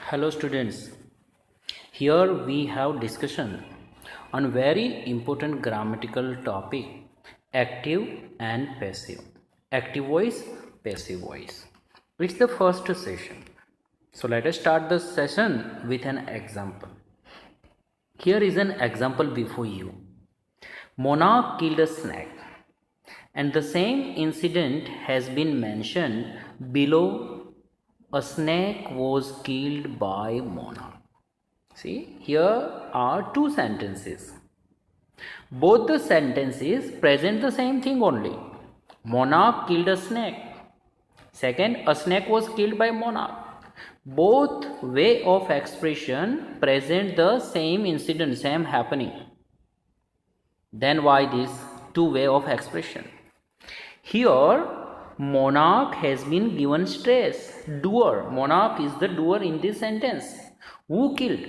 Hello students, here we have discussion on very important grammatical topic, active and passive, active voice, passive voice. It's the first session. So let us start the session with an example. Here is an example before you. Monarch killed a snake, and the same incident has been mentioned below. A snake was killed by monarch. See, here are two sentences. Both the sentences present the same thing only. Monarch killed a snake. Second, a snake was killed by monarch. Both way of expression present the same incident, same happening. Then why this two way of expression? Here, monarch has been given stress. Doer. Monarch is the doer in this sentence. Who killed?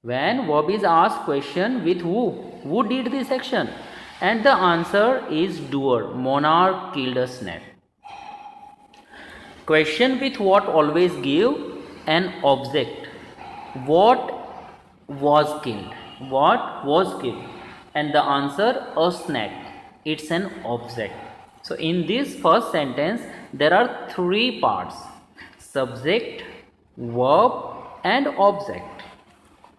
When verb is asked question with who did this action? And the answer is doer. Monarch killed a snake. Question with what always give an object. What was killed? What was killed? And the answer a snake. It's an object. So in this first sentence there are three parts: subject, verb and object.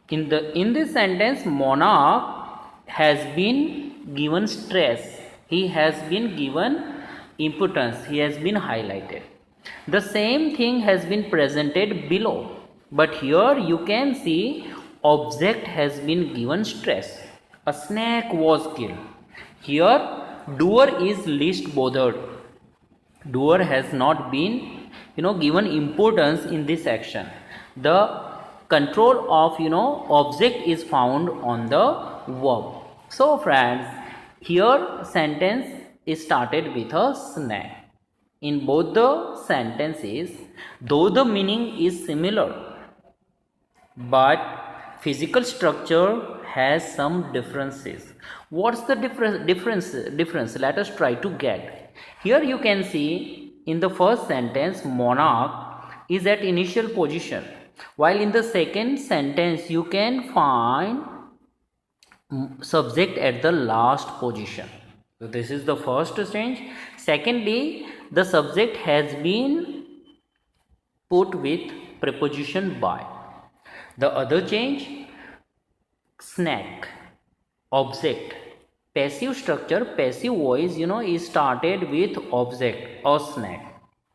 In this sentence, monarch has been given stress, he has been given importance, he has been highlighted. The same thing has been presented below, but here you can see object has been given stress. A snake was killed. Here doer is least bothered. Doer has not been given importance in this action. The control of object is found on the verb. So friends, here sentence is started with a snake. In both the sentences, though the meaning is similar, but physical structure has some differences. What's the difference? Let us try to get. Here you can see in the first sentence monarch is at initial position, while in the second sentence you can find subject at the last position. So this is the first change. Secondly, the subject has been put with preposition by. The other change, snake, object, passive structure, passive voice is started with object or snake.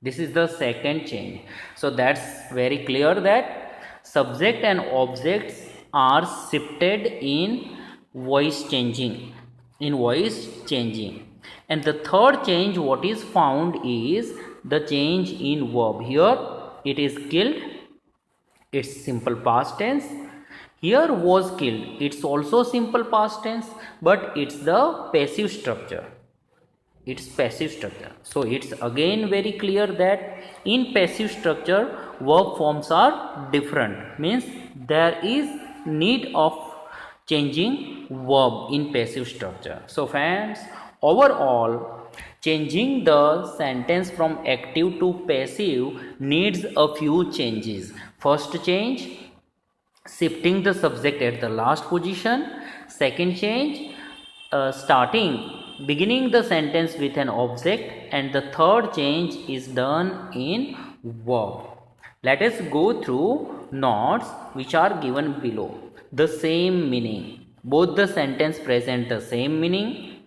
This is the second change. So that's very clear that subject and objects are shifted in voice changing. And the third change what is found is the change in verb. Here it is killed, it's simple past tense. Here was killed, it's also simple past tense, but it's the passive structure. It's passive structure. So it's again very clear that in passive structure verb forms are different. Means there is need of changing verb in passive structure. So friends, overall changing the sentence from active to passive needs a few changes. First change, shifting the subject at the last position. Second change, beginning the sentence with an object. And the third change is done in verb. Let us go through notes which are given below. The same meaning. Both the sentence present the same meaning.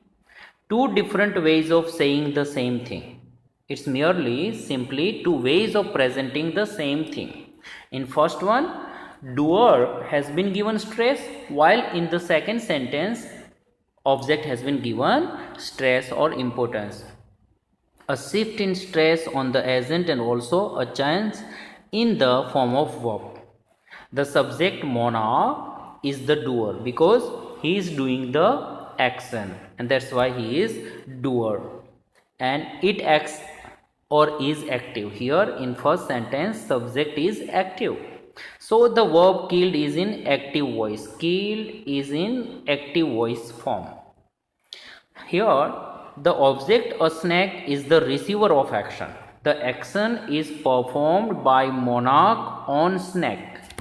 Two different ways of saying the same thing. It's merely simply two ways of presenting the same thing. In first one, doer has been given stress, while in the second sentence object has been given stress or importance. a shift in stress on the agent, and also a change in the form of verb. The subject monarch is the doer because he is doing the action, and that's why he is doer, and it acts or is active. Here in first sentence subject is active, so the verb killed is in active voice. Killed is in active voice form. Here, the object a snack is the receiver of action. The action is performed by monarch on snack.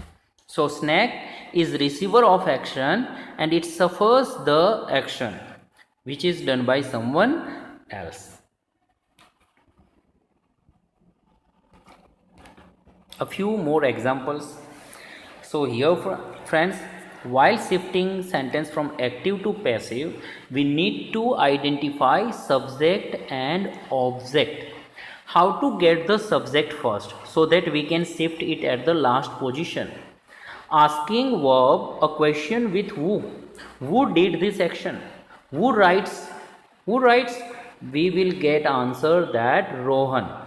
So, snack is receiver of action and it suffers the action which is done by someone else. A few more examples. So, here, friends, while shifting sentence from active to passive, we need to identify subject and object. How to get the subject first so that we can shift it at the last position. Asking verb a question with who. Who did this action? Who writes? Who writes? We will get answer that Rohan.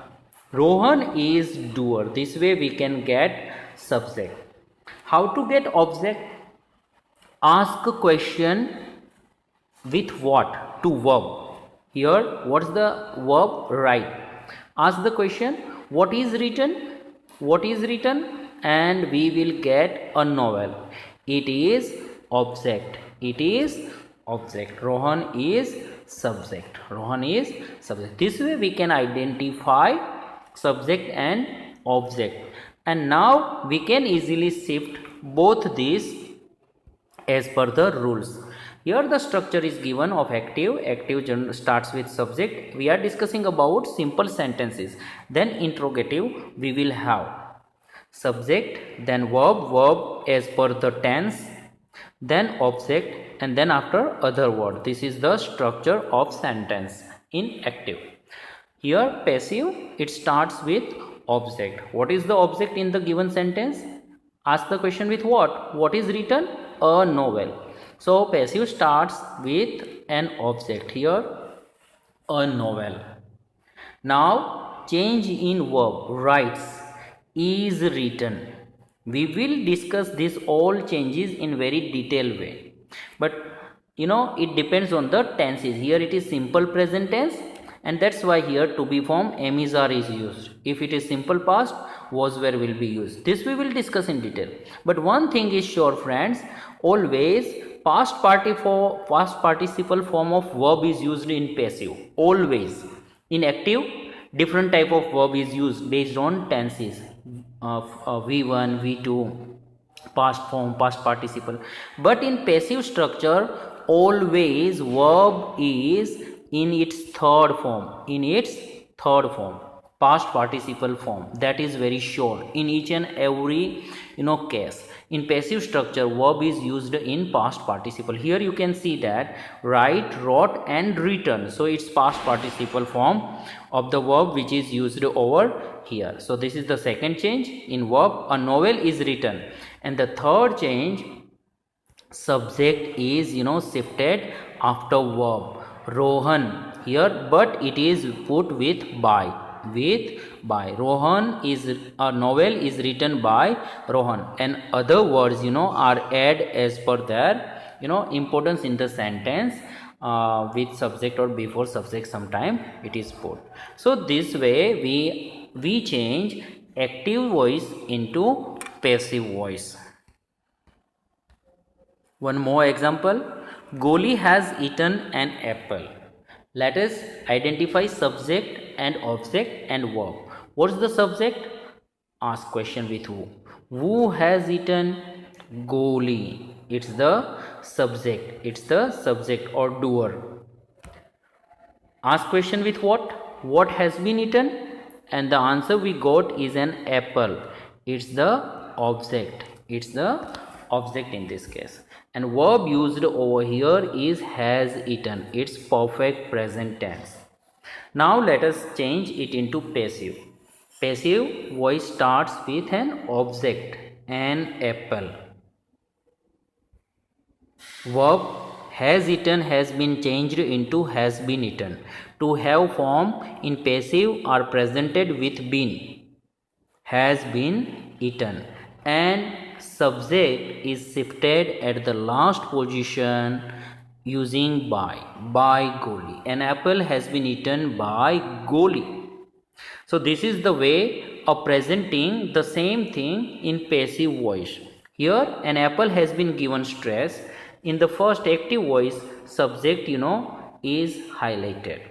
Rohan is doer. This way we can get subject. How to get object? Ask a question with what? To verb. Here, what's the verb? Write. Ask the question, what is written? What is written? And we will get a novel. It is object. It is object. Rohan is subject. Rohan is subject. This way we can identify subject and object. And now we can easily shift both these as per the rules. Here the structure is given of active. Active starts with subject. We are discussing about simple sentences. Then interrogative we will have subject, then verb, verb as per the tense, then object, and then after other word. This is the structure of sentence in active. Here passive, it starts with object. What is the object in the given sentence? Ask the question with what? What is written? A novel. So passive starts with an object. Here a novel. Now change in verb. Writes is written. We will discuss this all changes in very detailed way. But it depends on the tenses. Here it is simple present tense, and that's why here to be form am is are is used. If it is simple past, was were will be used. This we will discuss in detail. But one thing is sure, friends, always past participle form of verb is used in passive. Always. In active, different type of verb is used based on tenses. V1, V2, past form, past participle. But in passive structure, always verb is in its third form. In its third form, past participle form. That is very sure in each and every case. In passive structure, verb is used in past participle. Here you can see that write, wrote, and written. So it's past participle form of the verb which is used over here. So this is the second change in verb. A novel is written. And the third change, subject is shifted after verb. Rohan here, but it is put with by. With by. Rohan is a novel is written by Rohan, and other words are added as per their importance in the sentence with subject or before subject. Sometime it is put. So this way we change active voice into passive voice. One more example. Goli has eaten an apple. Let us identify subject and object and verb. What's the subject? Ask question with who. Who has eaten? Goli. It's the subject. It's the subject or doer. Ask question with what? What has been eaten? And the answer we got is an apple. It's the object. It's the object in this case. And verb used over here is has eaten. It's perfect present tense. Now let us change it into passive. Passive voice starts with an object, an apple. Verb Has eaten has been changed into has been eaten. To have form in passive are presented with been. Has been eaten. And subject is shifted at the last position using by Goli. An apple has been eaten by Goli. So this is the way of presenting the same thing in passive voice. Here an apple has been given stress. In the first active voice, subject is highlighted.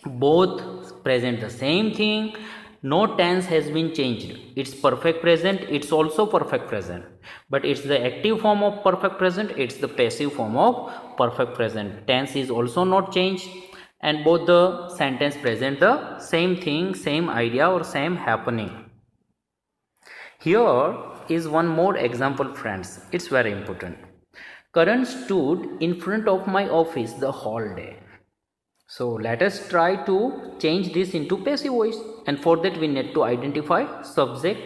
Both present the same thing. No tense has been changed. It's perfect present, it's also perfect present. But it's the active form of perfect present, it's the passive form of perfect present. Tense is also not changed, and both the sentence present the same thing, same idea or same happening. Here is one more example, friends. It's very important. Karan stood in front of my office the whole day. So let us try to change this into passive voice, and for that we need to identify subject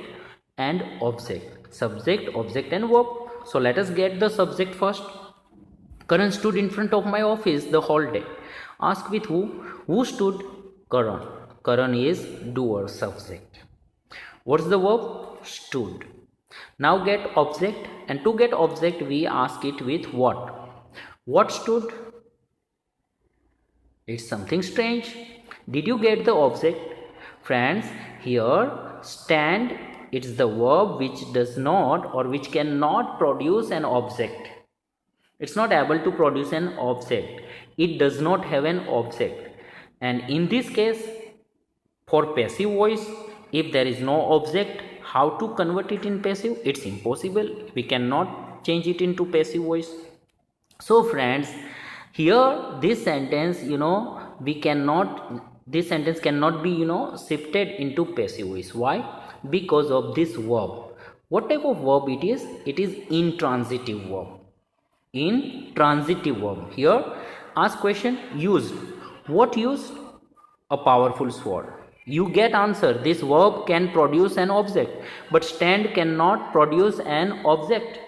and object. Subject, object and verb. So let us get the subject first. Karan stood in front of my office the whole day. Ask with who? Who stood? Karan. Karan is doer, subject. What's the verb? Stood. Now get object, and to get object we ask it with what? What stood? It's something strange. Did you get the object? Friends, here stand, it's the verb which does not or which cannot produce an object. It's not able to produce an object. It does not have an object. And in this case, for passive voice, if there is no object, how to convert it in passive? It's impossible. We cannot change it into passive voice. So friends, here this sentence this sentence cannot be shifted into passive voice. Why? Because of this verb. What type of verb it is? It is intransitive verb. Intransitive verb. Here ask question, used. What used? A powerful sword. You get answer. This verb can produce an object, but stand cannot produce an object.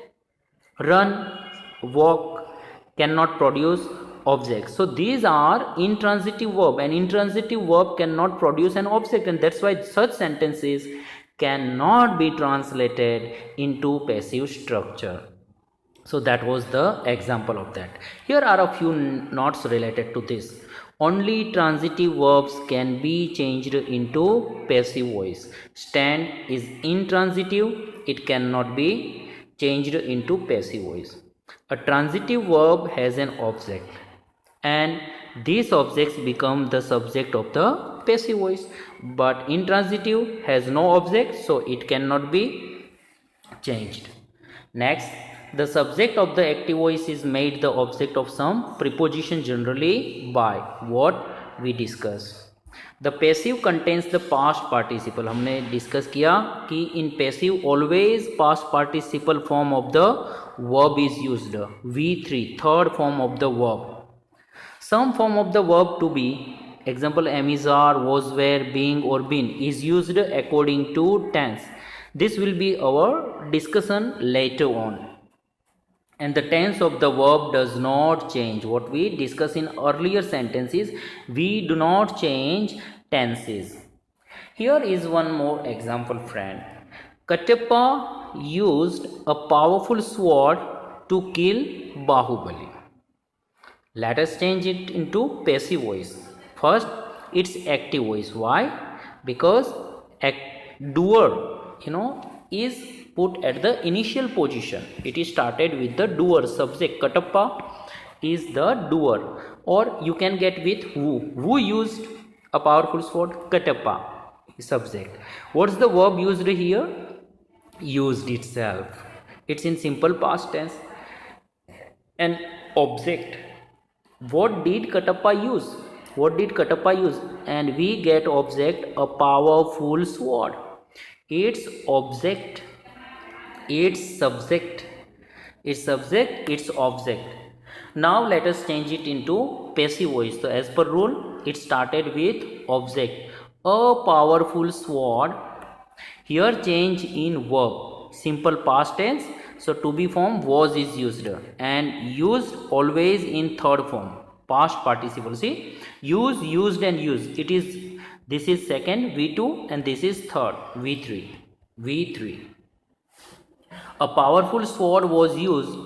Run, walk cannot produce objects. So these are intransitive verb, and intransitive verb cannot produce an object, and that's why such sentences cannot be translated into passive structure. So that was the example of that. Here are a few notes related to this. Only transitive verbs can be changed into passive voice. Stand is intransitive, it cannot be changed into passive voice. A transitive verb has an object, and these objects become the subject of the passive voice. But intransitive has no object, so it cannot be changed. Next, the subject of the active voice is made the object of some preposition, generally by what we discuss. The passive contains the past participle. हमने discuss किया कि in passive always past participle form of the verb is used. V3, third form of the verb. Some form of the verb to be, example am is, are, was, were, being or been, is used according to tense. This will be our discussion later on. And the tense of the verb does not change. What we discussed in earlier sentences, we do not change tenses. Here is one more example, friend. Katappa used a powerful sword to kill Bahubali. Let us change it into passive voice. First, it's active voice. Why? Because doer, is put at the initial position. It is started with the doer subject. Katappa is the doer, or you can get with who. Who used a powerful sword? Katappa is subject. What's the verb used here? Used itself. It's in simple past tense. An object. What did Katappa use? What did Katappa use? And we get object, a powerful sword. Its object, its subject, its subject, its object. Now let us change it into passive voice. So as per rule, it started with object, a powerful sword. Here change in verb, simple past tense. So to be form was is used and used always in third form, past participle. See, use, used and used. It is, this is second V2 and this is third V3. V3. A powerful sword was used,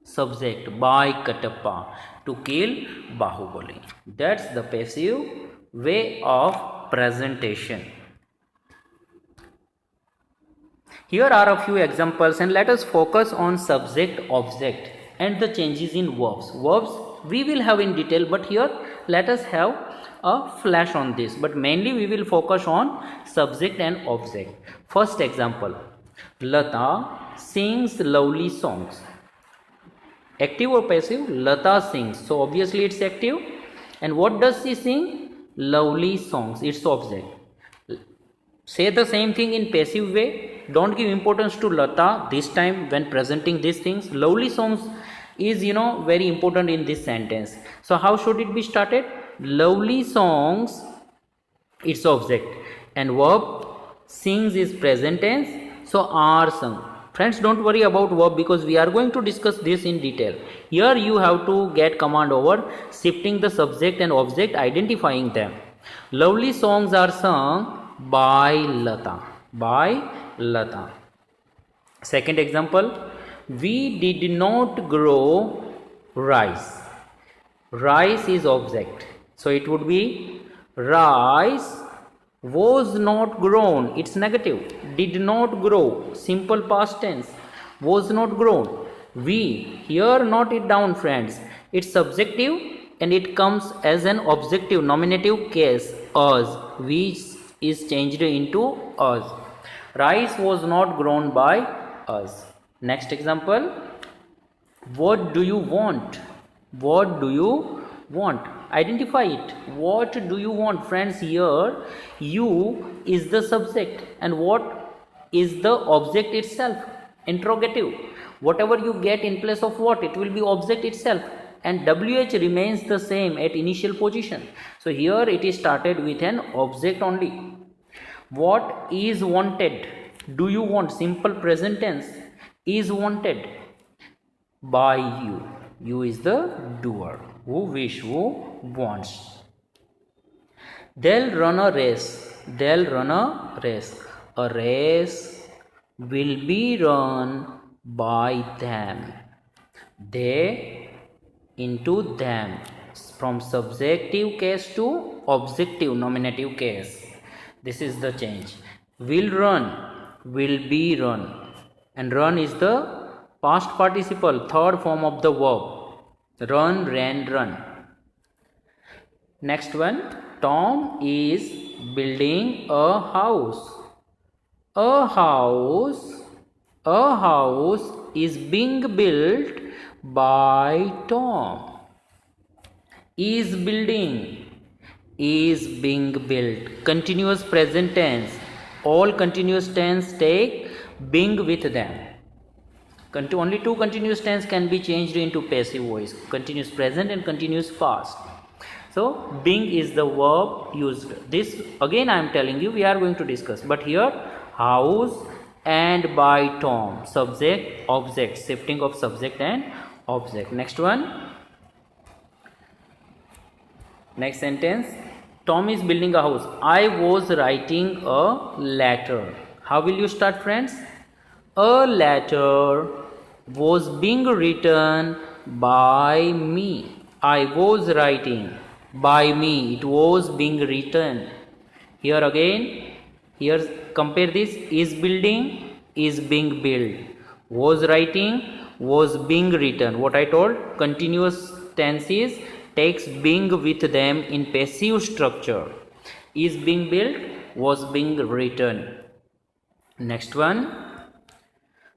subject, by Katappa to kill Bahubali. That's the passive way of presentation. Here are a few examples and let us focus on subject, object and the changes in verbs. Verbs we will have in detail, but here let us have a flash on this, but mainly we will focus on subject and object. First example, Lata sings lovely songs. Active or passive? Lata sings, so obviously it's active. And what does she sing? Lovely songs, it's object. Say the same thing in passive way. Don't give importance to Lata this time when presenting these things. Lovely songs is very important in this sentence. So how should it be started? Lovely songs, it's object, and verb sings is present tense, so are sung. Friends, don't worry about verb because we are going to discuss this in detail. Here you have to get command over shifting the subject and object, identifying them. Lovely songs are sung by Lata. By Lata. Second example, we did not grow rice. Rice is object, so it would be rice was not grown. It's negative. Did not grow, simple past tense. Was not grown. We, here note it down friends, it's subjective and it comes as an objective nominative case, us, which is changed into us. Rice was not grown by us. Next example, what do you want? What do you want? Identify it. What do you want? Friends, here you is the subject and what is the object itself? Interrogative. Whatever you get in place of what, it will be object itself, and WH remains the same at initial position. So here it is started with an object only. What is wanted? Do you want? Simple present tense. Is wanted by you. You is the doer. Who wish, who wants. They'll run a race. They'll run a race. A race will be run by them. They into them. From subjective case to objective nominative case. This is the change. Will run, will be run. And run is the past participle, third form of the verb. Run, ran, run. Next one, Tom is building a house. A house is being built by Tom. Is building, is being built. Continuous present tense. All continuous tense take being with them. Only two continuous tense can be changed into passive voice, continuous present and continuous past. So being is the verb used. This again I am telling you we are going to discuss, but here house and by Tom, subject, object, shifting of subject and object. Next one, next sentence, Tom is building a house. I was writing a letter. How will you start, friends? A letter was being written by me. I was writing by me. It was being written. Here again, here compare this. Is building, is being built. Was writing, was being written. What I told, continuous tenses takes being with them in passive structure. Is being built, was being written. Next one,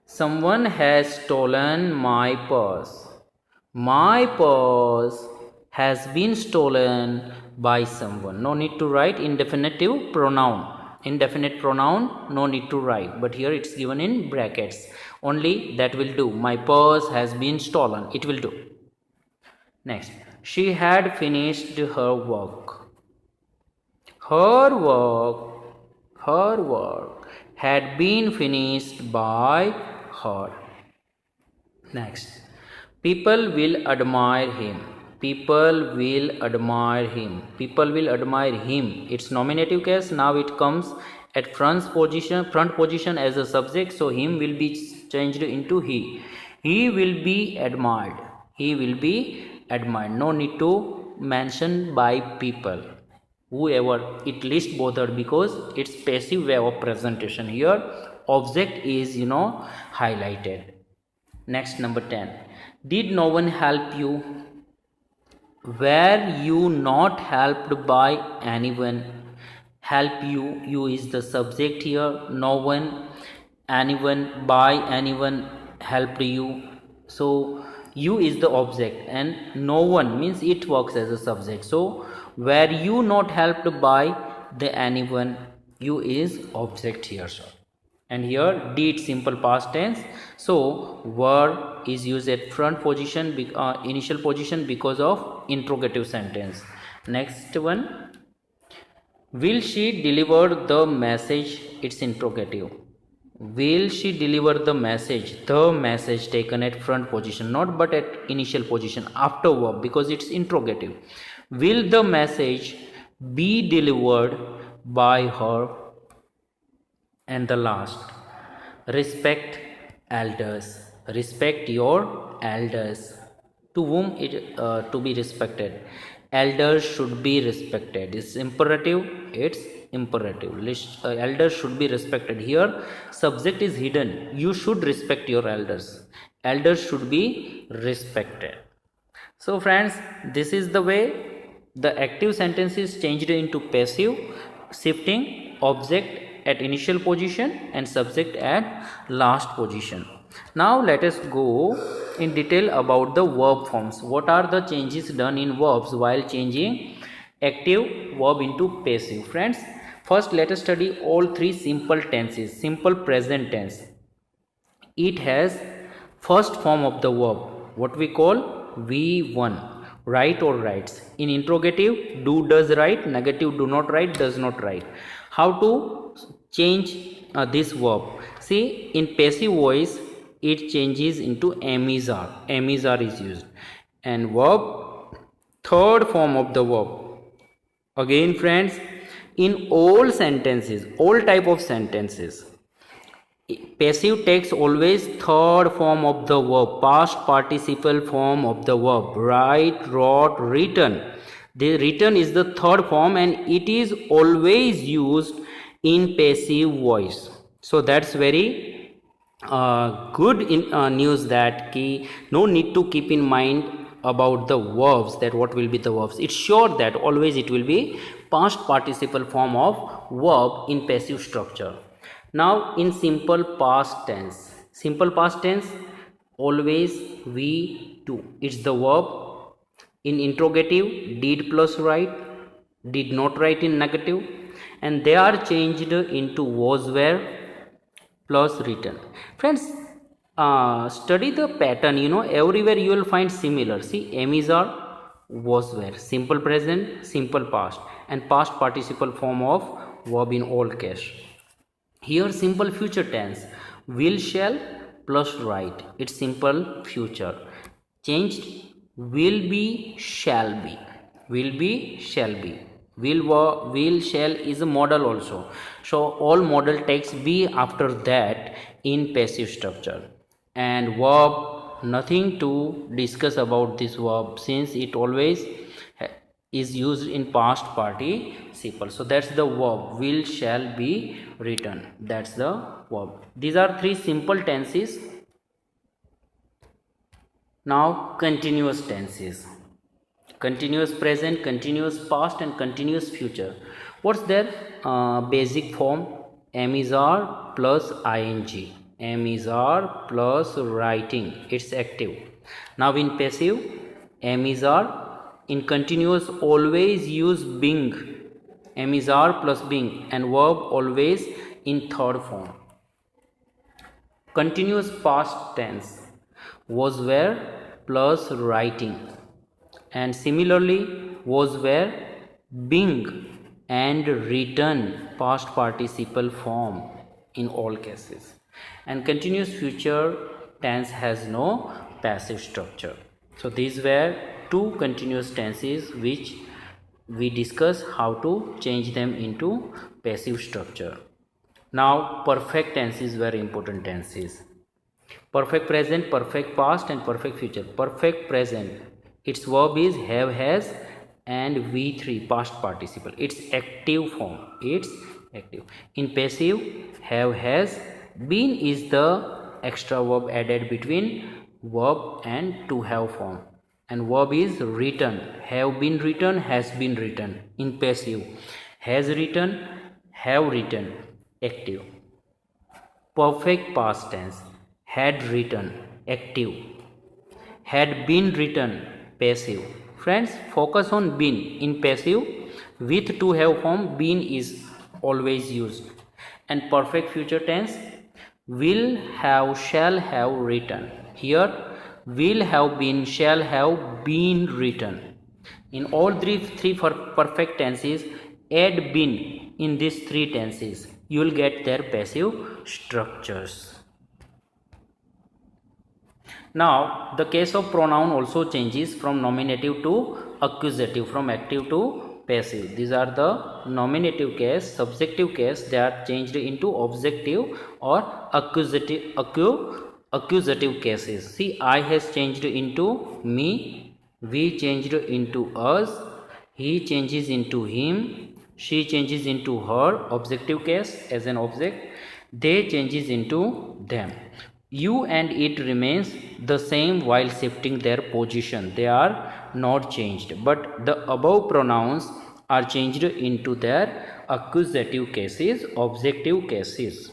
someone has stolen my purse. My purse has been stolen by someone. No need to write indefinitive pronoun. Indefinite pronoun, no need to write. But here it's given in brackets. Only that will do. My purse has been stolen. It will do. Next. She had finished her work. Her work had been finished by her. Next, people will admire him. People will admire him. People will admire him. It's nominative case. Now it comes at front position as a subject. So him will be changed into he. He will be admired. He will be admired. No need to mention by people. Whoever, it least bothered because it's passive way of presentation. Here object is highlighted. Next, number 10. Did no one help you? Were you not helped by anyone? Help you. You is the subject here. No one, anyone, by anyone helped you. So you is the object and no one means it works as a subject. So were you not helped by the anyone? You is object here, sir. And here did simple past tense, so were is used at front position, initial position because of interrogative sentence. Next one, will she deliver the message? It's interrogative. Will she deliver the message? The message taken at front position, not but at initial position after verb because it's interrogative. Will the message be delivered by her? And the last, respect elders. Respect your elders. To whom it to be respected? Elders should be respected. It's imperative. It's imperative. Elders should be respected. Here, subject is hidden. You should respect your elders. Elders should be respected. So, friends, this is the way the active sentence is changed into passive, shifting object at initial position and subject at last position. Now let us go in detail about the verb forms. What are the changes done in verbs while changing active verb into passive? Friends, first let us study all three simple tenses. Simple present tense. It has first form of the verb, what we call V1. Write or writes. In interrogative, do, does, write. Negative, do not write, does not write. How to change this verb? See, in passive voice, it changes into am is are. Am is are is used. And verb, third form of the verb. Again, friends, in all sentences, all type of sentences, passive takes always third form of the verb, past participle form of the verb. Write, wrote, written. The written is the third form and it is always used in passive voice. So that's very good news that no need to keep in mind about the verbs, that what will be the verbs. It's sure that always it will be past participle form of verb in passive structure. Now in simple past tense, always V2. It's the verb. In interrogative, did plus write, did not write in negative, and they are changed into was, were plus written. Friends, study the pattern. Everywhere you will find similar. See, am is are, was, were, simple present, simple past, and past participle form of verb in all case. Here simple future tense, will, shall plus write. It's simple future. Changed, will be, shall be. Will be, shall be. Will, shall is a model also. So all model takes be after that in passive structure. And verb, nothing to discuss about this verb since it always is used in past participle. So that's the verb, will, shall be written. That's the verb. These are three simple tenses. Now continuous tenses. Continuous present, continuous past and continuous future. What's their basic form? Am is are plus ing. Am is are plus writing. It's active. Now in passive, am is are. In continuous, always use being. Am is are plus being, and verb always in third form. Continuous past tense, was, were plus writing, and similarly was, were, being and written past participle form in all cases. And continuous future, tense has no passive structure. So these were two continuous tenses which we discuss how to change them into passive structure. Now perfect tense is very important tenses. Perfect present, perfect past and perfect future. Perfect present, its verb is have, has and V3 past participle. It's active form. It's active. In passive, have, has, been is the extra verb added between verb and to have form. And verb is written. Have been written, has been written. In passive, has written, have written, active. Perfect past tense, had written, active. Had been written, passive. Friends, focus on been. In passive, with to have form, been is always used. And perfect future tense, will have, shall have written. Here, will have been, shall have been written. In all three perfect tenses, add been in these three tenses. You will get their passive structures. Now, the case of pronoun also changes from nominative to accusative, from active to passive. These are the nominative case, subjective case. They are changed into objective or accusative cases. See, I has changed into me, we changed into us, he changes into him, she changes into her, objective case as an object, they changes into them. You and it remains the same while shifting their position. They are not changed, but the above pronouns are changed into their accusative cases, objective cases.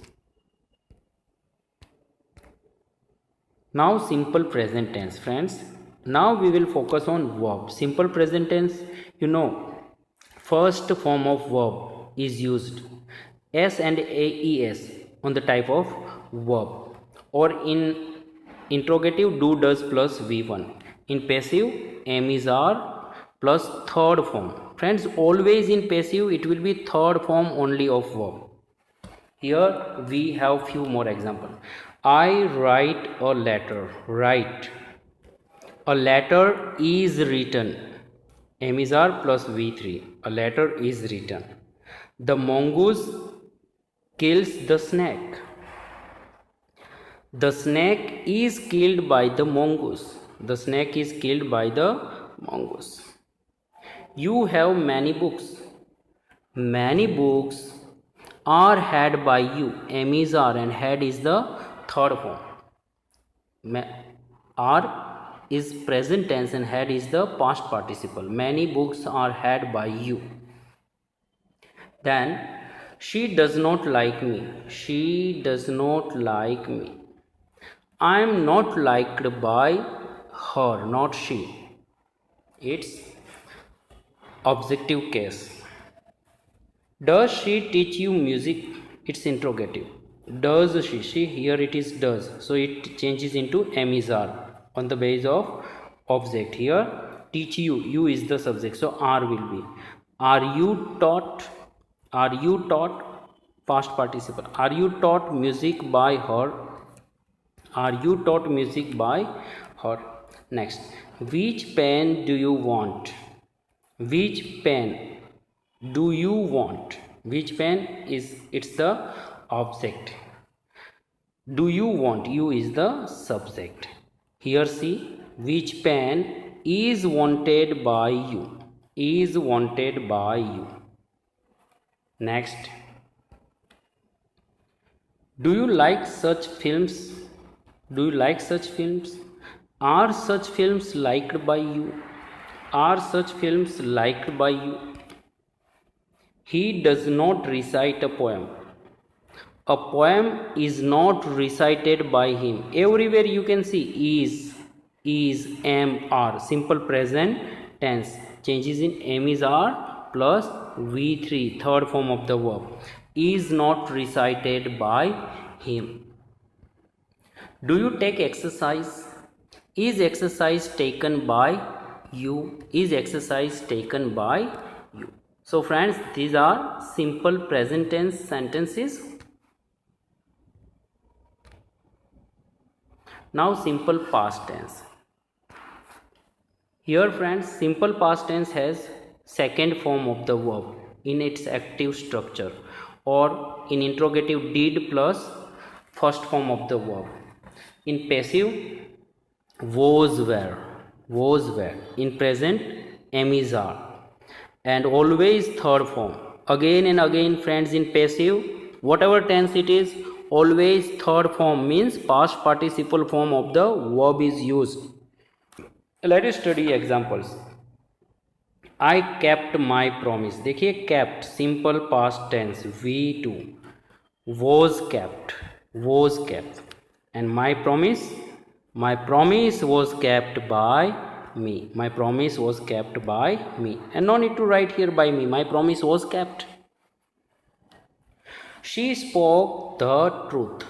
Now simple present tense, friends. Now we will focus on verb. Simple present tense, first form of verb is used. S and AES on the type of verb. Or in interrogative, do, does plus V1. In passive, am, is, are plus third form. Friends, always in passive it will be third form only of verb. Here we have few more examples. I write a letter. Write. A letter is written. Am, is, are plus V3. A letter is written. The mongoose kills the snake. The snake is killed by the mongoose. The snake is killed by the mongoose. You have many books. Many books are had by you. Am, is, are and had is the third form. Are is present tense and had is the past participle. Many books are had by you. Then, she does not like me. She does not like me. I am not liked by her, not she. It's objective case. Does she teach you music? It's interrogative. Does she? Here it is does. So it changes into am, is, are on the base of object. Here teach you. You is the subject. So are will be. Are you taught? Are you taught? Past participle. Are you taught music by her? Are you taught music by her? Next. Which pen do you want? Which pen do you want? Which pen is, it's the object. Do you want? You is the subject. Here see, which pen is wanted by you? Is wanted by you. Next. Do you like such films? Do you like such films? Are such films liked by you? Are such films liked by you? He does not recite a poem. A poem is not recited by him. Everywhere you can see is, am, are. Simple present tense. Changes in am, is, are plus V3, third form of the verb. Is not recited by him. Do you take exercise? Is exercise taken by you? Is exercise taken by you? So friends, these are simple present tense sentences. Now simple past tense. Here friends, simple past tense has second form of the verb in its active structure, or in interrogative did plus first form of the verb. In passive, was were. In present, am is are. And always third form. Again and again friends, in passive, whatever tense it is, always third form means past participle form of the verb is used. Let us study examples. I kept my promise. देखिए kept simple past tense V2, was kept, and my promise was kept by me. My promise was kept by me, and no need to write here by me. My promise was kept. She spoke the truth.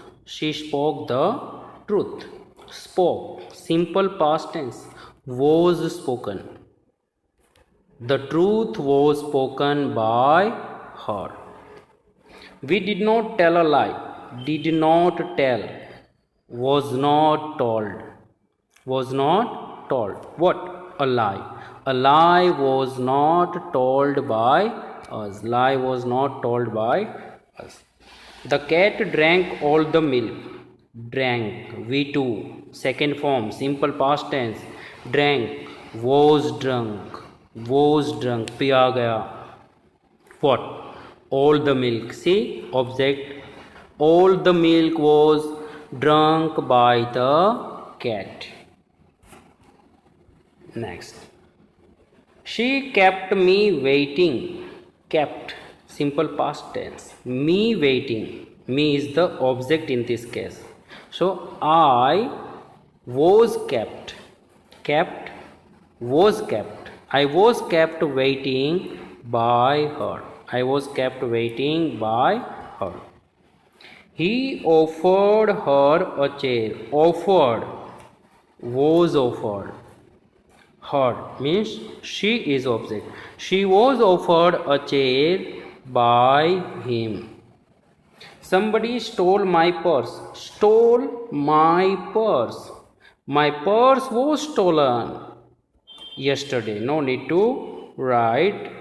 Spoke simple past tense, was spoken. The truth was spoken by her. We did not tell a lie. Did not tell. Was not told. What? A lie. A lie was not told by us. The cat drank all the milk. Drank. V2. Second form. Simple past tense. Drank. Was drunk. पिया गया. What? All the milk. See, object. All the milk was drunk by the cat. Next. She kept me waiting. Kept. Simple past tense. Me waiting. Me is the object in this case. So I was kept. I was kept waiting by her. He offered her a chair. Was offered. Her means she is object. She was offered a chair by him. Somebody stole my purse. My purse was stolen yesterday. No need to write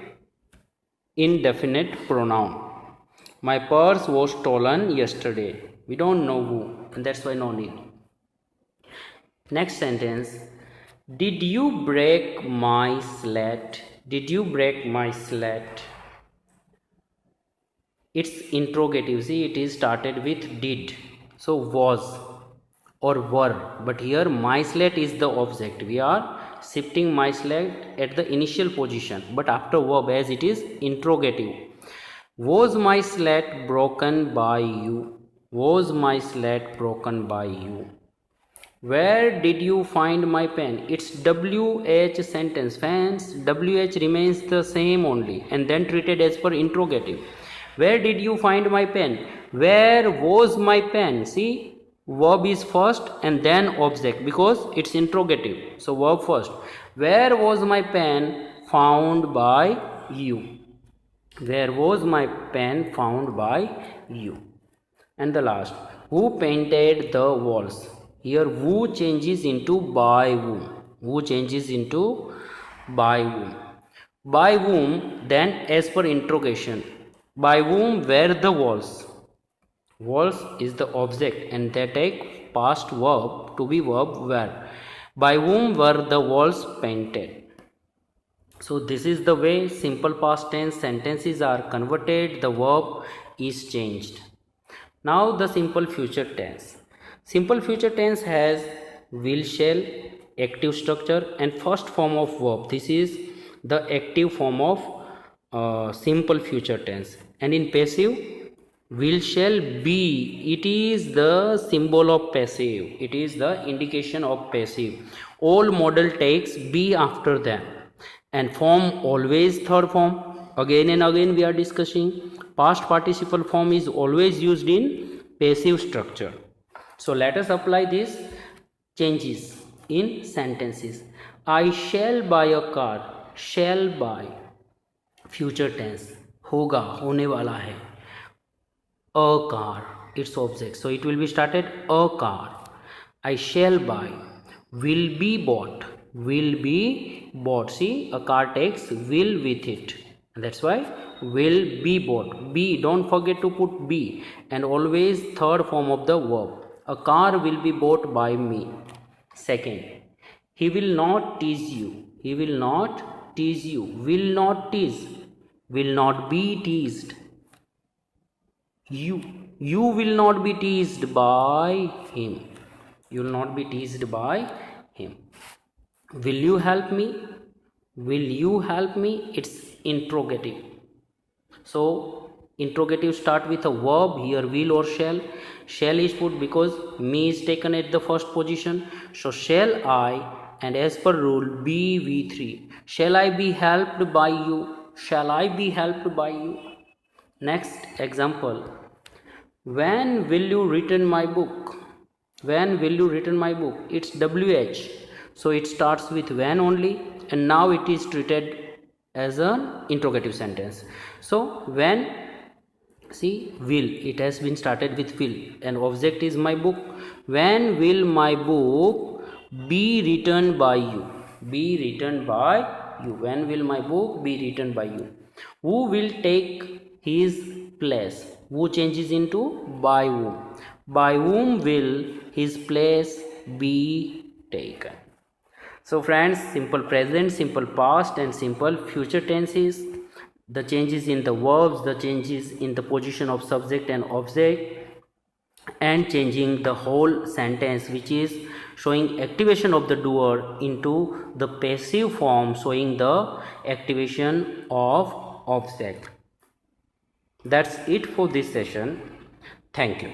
indefinite pronoun. My purse was stolen yesterday. We don't know who, and that's why no need. Next sentence. Did you break my slate? It's interrogative. See, it is started with did. So was or were. But here my slate is the object. We are shifting my slate at the initial position, but after verb, as it is interrogative. Was my slate broken by you? Where did you find my pen? It's WH sentence. Fans, WH remains the same only and then treated as per interrogative. Where did you find my pen? Where was my pen? See, verb is first and then object because it's interrogative. So verb first. Where was my pen found by you? And the last. Who painted the walls? Here who changes into by whom. By whom, then as per interrogation. By whom were the walls? Was is the object and they take past verb to be verb were. By whom were the walls painted? So this is the way simple past tense sentences are converted. The verb is changed. Now the simple future tense. Simple future tense has will shall, active structure and first form of verb. This is the active form of simple future tense. And in passive, will shall be, it is the symbol of passive. It is the indication of passive. All model takes be after them. And form always third form. Again and again we are discussing. Past participle form is always used in passive structure. So let us apply these changes in sentences. I shall buy a car. Shall buy. Future tense. होगा, होने वाला है. A car, its object. So it will be started a car. I shall buy. Will be bought. Will be bought. See, a car takes will with it. That's why will be bought. Be, don't forget to put be. And always third form of the verb. A car will be bought by me. Second, he will not tease you. He will not tease you. Will not tease. Will not be teased. You will not be teased by him. You will not be teased by him. Will you help me? Will you help me? It's interrogative. So interrogative start with a verb, here will or shall. Shall is put because me is taken at the first position. So shall I, and as per rule be V3. Shall I be helped by you? Shall I be helped by you? Next example. When will you return my book? When will you return my book? It's WH. So it starts with when only, and now it is treated as an interrogative sentence. So when, see, will, it has been started with will, and object is my book. When will my book be returned by you? Be returned by you. When will my book be returned by you? Who will take his place? Who changes into by whom? By whom will his place be taken? So friends, simple present, simple past and simple future tenses, the changes in the verbs, the changes in the position of subject and object, and changing the whole sentence, which is showing activation of the doer into the passive form, showing the activation of object. That's it for this session. Thank you.